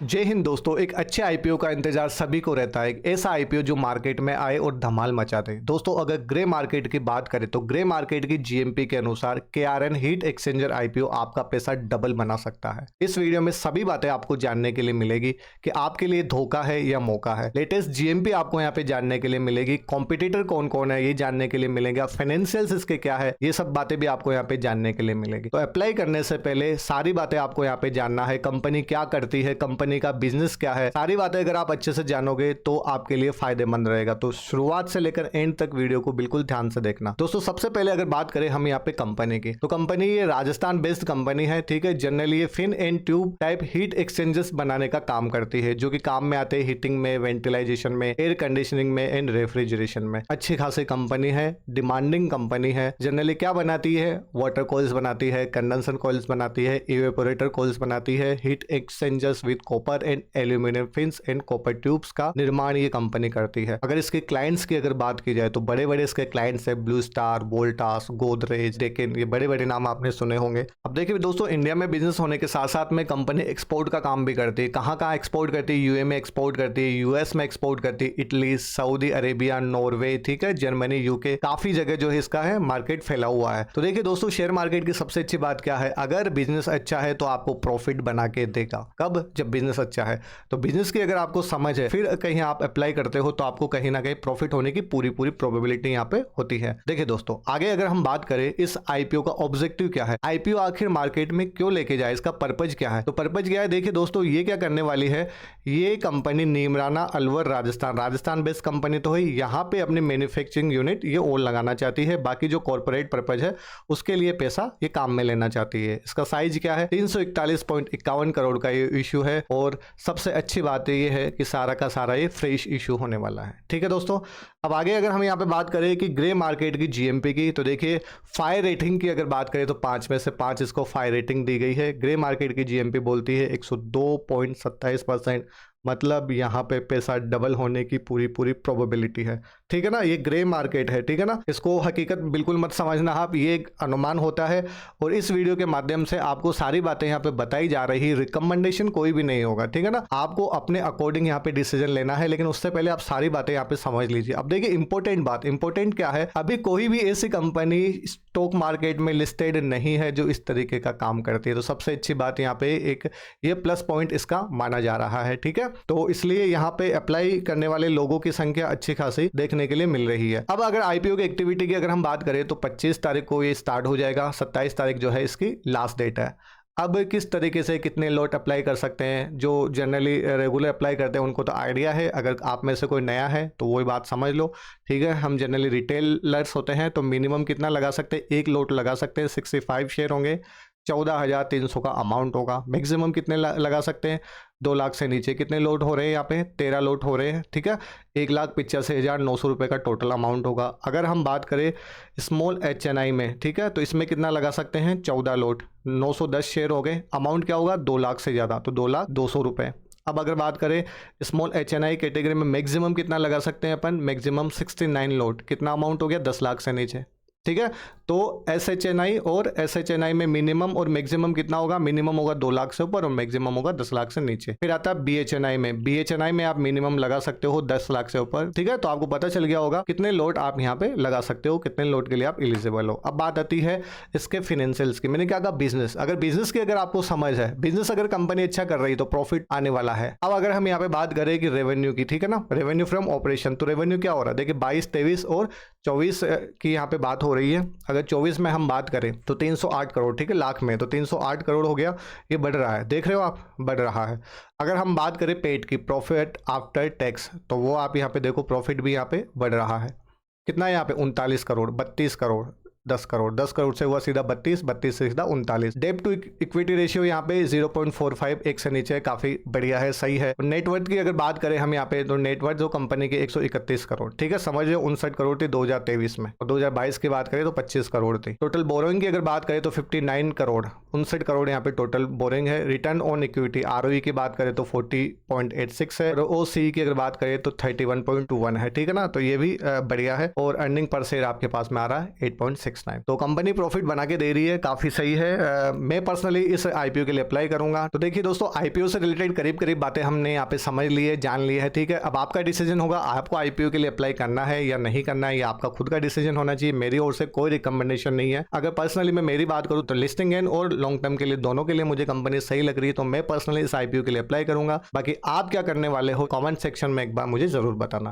जय हिंद दोस्तों। एक अच्छे आईपीओ का इंतजार सभी को रहता है। एक ऐसा आईपीओ जो मार्केट में आए और धमाल मचा दे। दोस्तों अगर ग्रे मार्केट की बात करें तो ग्रे मार्केट की जीएमपी के अनुसार केआरएन हीट एक्सचेंजर आईपीओ आपका पैसा डबल बना सकता है। इस वीडियो में सभी बातें आपको जानने के लिए मिलेगी कि आपके लिए धोखा है या मौका है। लेटेस्ट जीएमपी आपको यहाँ पे जानने के लिए मिलेगी। कॉम्पिटिटर कौन कौन है ये जानने के लिए मिलेगा। फाइनेंशियल्स इसके क्या है ये सब बातें भी आपको यहाँ पे जानने के लिए मिलेगी। तो अप्लाई करने से पहले सारी बातें आपको यहाँ पे जानना है। कंपनी क्या करती है, कंपनी का बिजनेस क्या है, सारी बातें अगर आप अच्छे से जानोगे तो आपके लिए फायदेमंद रहेगा। तो शुरुआत से लेकर एंड तक वीडियो को बिल्कुल ध्यान से देखना। दोस्तों सबसे पहले अगर बात करें हम यहाँ पे कंपनी की, तो कंपनी ये राजस्थान बेस्ड कंपनी है। ठीक है, जनरली ये fin and tube type heat exchangers बनाने का काम करती है, जो कि काम में आते हैं हीटिंग में, वेंटिलाइजेशन में, एयर कंडीशनिंग में एंड रेफ्रिजरेशन में। अच्छी खासी कंपनी है, डिमांडिंग कंपनी है। जनरली क्या बनाती है, वाटर कॉइल्स बनाती है, कंडेंसर कॉइल्स बनाती है, इवेपोरेटर कॉइल्स बनाती है, heat exchangers with copper and aluminium fins and copper tubes का निर्माण ये कंपनी करती है। अगर इसके क्लाइंट्स की अगर बात की जाए तो बड़े बड़े इसके क्लाइंट्स है blue star, Voltas, Godrej, decane, ये बड़े बड़े नाम आपने सुने होंगे। अब देखिए दोस्तों, इंडिया में बिजनेस होने के साथ साथ में कंपनी एक्सपोर्ट का काम भी करती है। कहाँ कहाँ एक्सपोर्ट करती है, यूए में एक्सपोर्ट करती है, यूएस में एक्सपोर्ट करती है, इटली, सऊदी अरेबिया, नॉर्वे, ठीक है, जर्मनी, यूके, काफी जगह जो है इसका है मार्केट फैला हुआ है। तो देखिए दोस्तों, शेयर मार्केट की सबसे अच्छी बात क्या है, अगर बिजनेस अच्छा है तो आपको प्रॉफिट बना के देगा। कब? जब बिजनेस अच्छा है। तो बिजनेस की अगर आपको समझ है, फिर कहीं आप अप्लाई करते हो तो आपको कहीं ना कहीं प्रॉफिट होने की पूरी प्रोबेबिलिटी यहाँ पे होती है। देखिए दोस्तों, आगे अगर हम बात करें इस आईपीओ का ऑब्जेक्टिव क्या है, आईपीओ आखिर मार्केट में क्यों लेके जाए, इसका पर्पज क्या है। तो पर्पज क्या है, देखिए दोस्तों, ये क्या करने वाली है, ये company Neemrana Alwar Rajasthan based company तो है, यहाँ पे अपनी मैन्युफैक्चरिंग यूनिट ये और लगाना चाहती है। बाकी जो कॉर्पोरेट पर्पज है उसके लिए पैसा ये काम में लेना चाहती है। इसका साइज क्या है, 341.51 करोड़ का ये इश्यू है। और सबसे अच्छी बात ये है कि सारा का सारा ये फ्रेश इशू होने वाला है। ठीक है दोस्तों, अब आगे अगर हम यहाँ पे बात करें कि ग्रे मार्केट की जीएमपी की, तो देखिए फायर रेटिंग की अगर बात करें तो 5 में से 5 इसको फायर रेटिंग दी गई है। ग्रे मार्केट की जीएमपी बोलती है 102.27%, मतलब यहाँ पे पैसा डबल होने की पूरी प्रोबेबिलिटी है। ठीक है ना, ये ग्रे मार्केट है, ठीक है ना, इसको हकीकत बिल्कुल मत समझना आप, ये एक अनुमान होता है। और इस वीडियो के माध्यम से आपको सारी बातें यहाँ पे बताई जा रही, रिकमेंडेशन कोई भी नहीं होगा। ठीक है ना, आपको अपने अकॉर्डिंग यहाँ पे डिसीजन लेना है, लेकिन उससे पहले आप सारी बातें यहाँ पे समझ लीजिए। अब देखिए इंपॉर्टेंट क्या है, अभी कोई भी ऐसी कंपनी स्टॉक मार्केट में लिस्टेड नहीं है जो इस तरीके का काम करती है। तो सबसे अच्छी बात यहाँ पे एक ये प्लस पॉइंट इसका माना जा रहा है। ठीक है, तो इसलिए यहाँ पे अप्लाई करने वाले लोगों की संख्या अच्छी खासी देखने के लिए मिल रही है। अब अगर आईपीओ की एक्टिविटी की अगर हम बात करें तो 25 तारीख को ये स्टार्ट हो जाएगा, 27 तारीख जो है इसकी लास्ट डेट है। अब किस तरीके से कितने लॉट अप्लाई कर सकते हैं, जो जनरली रेगुलर अप्लाई करते हैं उनको तो आइडिया है। अगर आप में से कोई नया है तो वही बात समझ लो। ठीक है, हम जनरली रिटेलर्स होते हैं तो मिनिमम कितना लगा सकते हैं, एक लॉट लगा सकते हैं, 65 शेयर होंगे, 14,300 का अमाउंट होगा। मैक्सिमम कितने लगा सकते हैं, 2 लाख से नीचे कितने लोड हो रहे हैं, यहाँ पे 13 लोड हो रहे हैं। ठीक है, 1,85,900 रुपये का टोटल अमाउंट होगा। अगर हम बात करें स्मॉल HNI में, ठीक है, तो इसमें कितना लगा सकते हैं, 14 लोड, 910 शेयर हो गए। अमाउंट क्या होगा, 2 लाख से ज़्यादा, तो 2,02,000 रुपये। अब अगर बात करें स्मॉल HNI कैटेगरी में मैक्सिमम कितना लगा सकते हैं अपन, मैक्सिमम 69 लोड, कितना अमाउंट हो गया, 10 लाख से नीचे। ठीक है, तो SHNI और SHNI में मिनिमम और मैक्सिमम कितना होगा, मिनिमम होगा 2 लाख से ऊपर और मैक्सिमम होगा 10 लाख से नीचे। फिर आता है BHNI में आप मिनिमम लगा सकते हो 10 लाख से ऊपर। ठीक है, तो आपको पता चल गया होगा कितने लोड आप यहाँ पे लगा सकते हो, कितने लोड के लिए आप एलिजिबल हो। अब बात आती है इसके फाइनेंशियल्स की। मैंने क्या कहा, बिजनेस, अगर बिजनेस की अगर आपको समझ है, बिजनेस अगर कंपनी अच्छा कर रही तो प्रॉफिट आने वाला है। अब अगर हम यहाँ पे बात करें कि रेवेन्यू की, ठीक है ना, रेवेन्यू फ्रॉम ऑपरेशन, तो रेवेन्यू क्या हो रहा है, देखिए 22, 23 और 24 की यहाँ पे बात हो रही है। अगर 24 में हम बात करें तो 308 करोड़, ठीक है, लाख में तो 308 करोड़ हो गया, ये बढ़ रहा है, देख रहे हो आप, बढ़ रहा है। अगर हम बात करें पेट की, प्रॉफिट आफ्टर टैक्स, तो वो आप यहाँ पे देखो प्रॉफिट भी यहाँ पे बढ़ रहा है। कितना है यहाँ पे, 39 करोड़, 32 करोड़, 10 करोड़, 10 करोड़ से हुआ सीधा 32, 32 से सीधा 39। डेट टू इक्विटी रेशियो यहाँ पे 0.45, एक से नीचे, काफी बढ़िया है, सही है। नेटवर्थ की अगर बात करें हम यहाँ पे, तो नेटवर्थ जो कंपनी की 131 करोड़, ठीक है, समझ लो 59 करोड़ थी 2023 में, और 2022 की बात करें तो 25 करोड़ थी। टोटल बोरोइंग की अगर बात करें तो 59 करोड़, 59 करोड़ यहाँ पे टोटल बोरिंग है। रिटर्न ऑन इक्विटी ROE की बात करें तो 40.86 है, और OCE की अगर बात करें तो 31.21 है। ठीक है ना, तो ये भी बढ़िया है। और अर्निंग पर शेयर आपके पास में आ रहा है 8.6 169। तो कंपनी प्रॉफिट बना के दे रही है, काफी सही है। मैं पर्सनली इस आईपीओ के लिए अप्लाई करूंगा। तो देखिए दोस्तों, आईपीओ से रिलेटेड करीब करीब बातें हमने यहाँ पे समझ ली है, जान ली है, ठीक है। अब आपका डिसीजन होगा, आपको आईपीओ के लिए अप्लाई करना है या नहीं करना है, ये आपका खुद का डिसीजन होना चाहिए। मेरी ओर से कोई रिकमेंडेशन नहीं है। अगर पर्सनली मैं मेरी बात करूं तो लिस्टिंग गेन और लॉन्ग टर्म के लिए, दोनों के लिए मुझे कंपनी सही लग रही है, तो मैं पर्सनली इस आईपीओ के लिए अप्लाई करूंगा। बाकी आप क्या करने वाले हो, कमेंट सेक्शन में एक बार मुझे जरूर बताना।